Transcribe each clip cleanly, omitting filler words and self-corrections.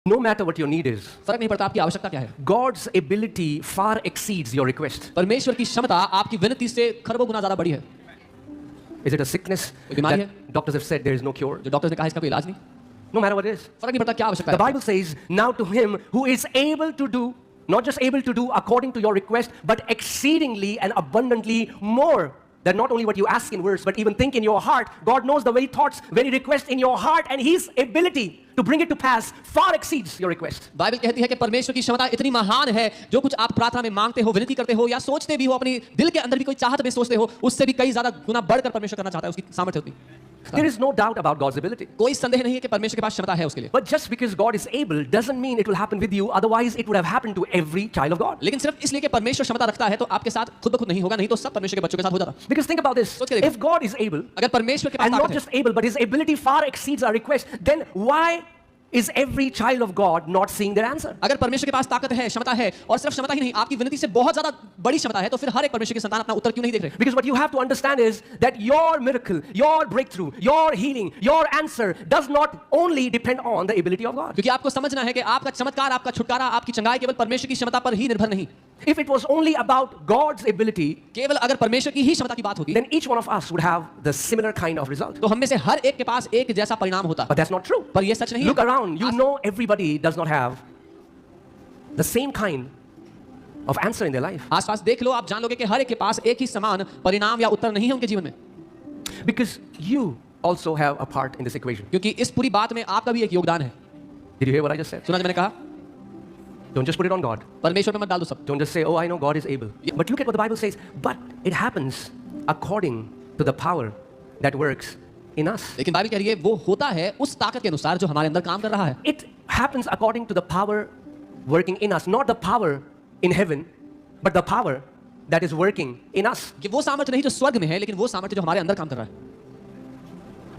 No matter what your need is, फर्क नहीं पड़ता आपकी आवश्यकता क्या है, God's ability far exceeds your request. परमेश्वर की क्षमता आपकी विनती से खरबों गुना ज्यादा बड़ी है। Is it a sickness कोई बीमारी that doctors have said there is no cure? जो डॉक्टर ने कहा इसका कोई इलाज नहीं, No matter what it is. फर्क नहीं पड़ता क्या आवश्यकता The है। Bible says, now to him who is able to do, not just able to do according to your request, but exceedingly and abundantly more than not only what you ask in words, but even think in your heart. God knows the very thoughts, very request in your heart, and his ability to bring it to pass far exceeds your request. Bible कहती है कि परमेश्वर की क्षमता इतनी महान है, जो कुछ आप प्रार्थना में मांगते हो, विनती करते हो या सोचते भी हो, अपनी दिल के अंदर भी कोई चाहत में सोचते हो, उससे भी कई ज्यादा गुना बढ़कर परमेश्वर करना चाहता है, उसकी सामर्थ्य होती है। There is no doubt about God's ability. कोई संदेह नहीं है कि परमेश्वर के पास क्षमता है उसके लिए। But just because God is able doesn't mean it will happen with you. Otherwise, it would have happened to every child of God. लेकिन सिर्फ इसलिए कि परमेश्वर क्षमता रखता है तो आपके साथ खुद ब खुद नहीं होगा, नहीं तो सब परमेश्वर के बच्चों के साथ हो जाता। Because think about this. सोच के देखो। If God is able, अगर परमेश्वर के पास and not ताकत है, just able, but his ability far exceeds our request, then why is every child of God not seeing their answer? अगर परमेश्वर के पास ताकत है, क्षमता है, और सिर्फ क्षमता ही नहीं, आपकी विनती से बहुत ज्यादा बड़ी क्षमता है, तो फिर हर एक परमेश्वर की संतान अपना उत्तर क्यों नहीं देख रहे? Because what you have to understand is that your miracle, your breakthrough, your healing, your answer does not only depend on the ability of God. क्योंकि आपको समझना है कि आपका चमत्कार, आपका छुटकारा, आपकी चंगाई केवल परमेश्वर की क्षमता पर ही निर्भर नहीं। If it was only about God's ability, केवल अगर परमेश्वर की ही क्षमता की बात होती, then each one of us would have the similar kind of result. तो हम में से हर एक के पास एक जैसा परिणाम होता। But that's not true. पर ये सच नहीं है। Look around, you know everybody does not have the same kind of answer in their life. आसपास देख लो, आप जान लोगे कि हर एक के पास एक ही समान परिणाम या उत्तर नहीं है उनके जीवन में, Because you also have a part in this equation. क्योंकि इस पूरी बात में आपका भी एक योगदान है। Did you hear what I just said? सुना जो मैंने कहा? Don't just put it on God. परमेश्वर पे मत डाल दो सब। Don't just say, oh, I know God is able. But look at what the Bible says. But it happens according to the power that works in us. लेकिन Bible कह रही है वो होता है उस ताकत के अनुसार जो हमारे अंदर काम कर रहा है। It happens according to the power working in us. Not the power in heaven, but the power that is working in us. कि वो सामर्थ्य नहीं जो स्वर्ग में है, लेकिन वो सामर्थ्य जो हमारे अंदर काम कर रहा है।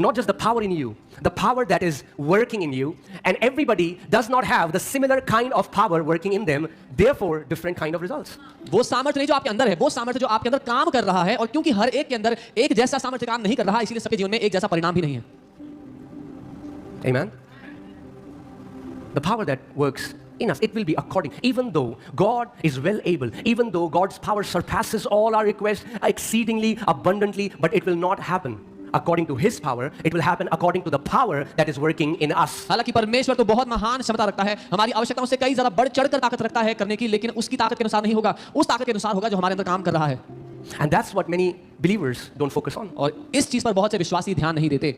Not just the power in you, the power that is working in you. And everybody does not have the similar kind of power working in them, therefore different kind of results. वो सामर्थ्य नहीं जो आपके अंदर है, वो सामर्थ्य जो आपके अंदर काम कर रहा है, और क्योंकि हर एक के अंदर एक जैसा सामर्थ्य काम नहीं कर रहा, इसीलिए सबके जीवन में एक जैसा परिणाम भी नहीं है। Amen? The power that works in us, it will be according, even though God is well able, even though God's power surpasses all our requests exceedingly abundantly, but it will not happen according to his power. It will happen according to the power that is working in us. हालांकि परमेश्वर तो बहुत महान क्षमता रखता है, हमारी आवश्यकताओं से कई ज्यादा बढ़ चढ़कर ताकत रखता है करने की, लेकिन उसकी ताकत के अनुसार नहीं होगा, उस ताकत के अनुसार होगा जो हमारे अंदर काम कर रहा है। And that's what many believers don't focus on. और इस चीज पर बहुत से विश्वासी ध्यान नहीं देते।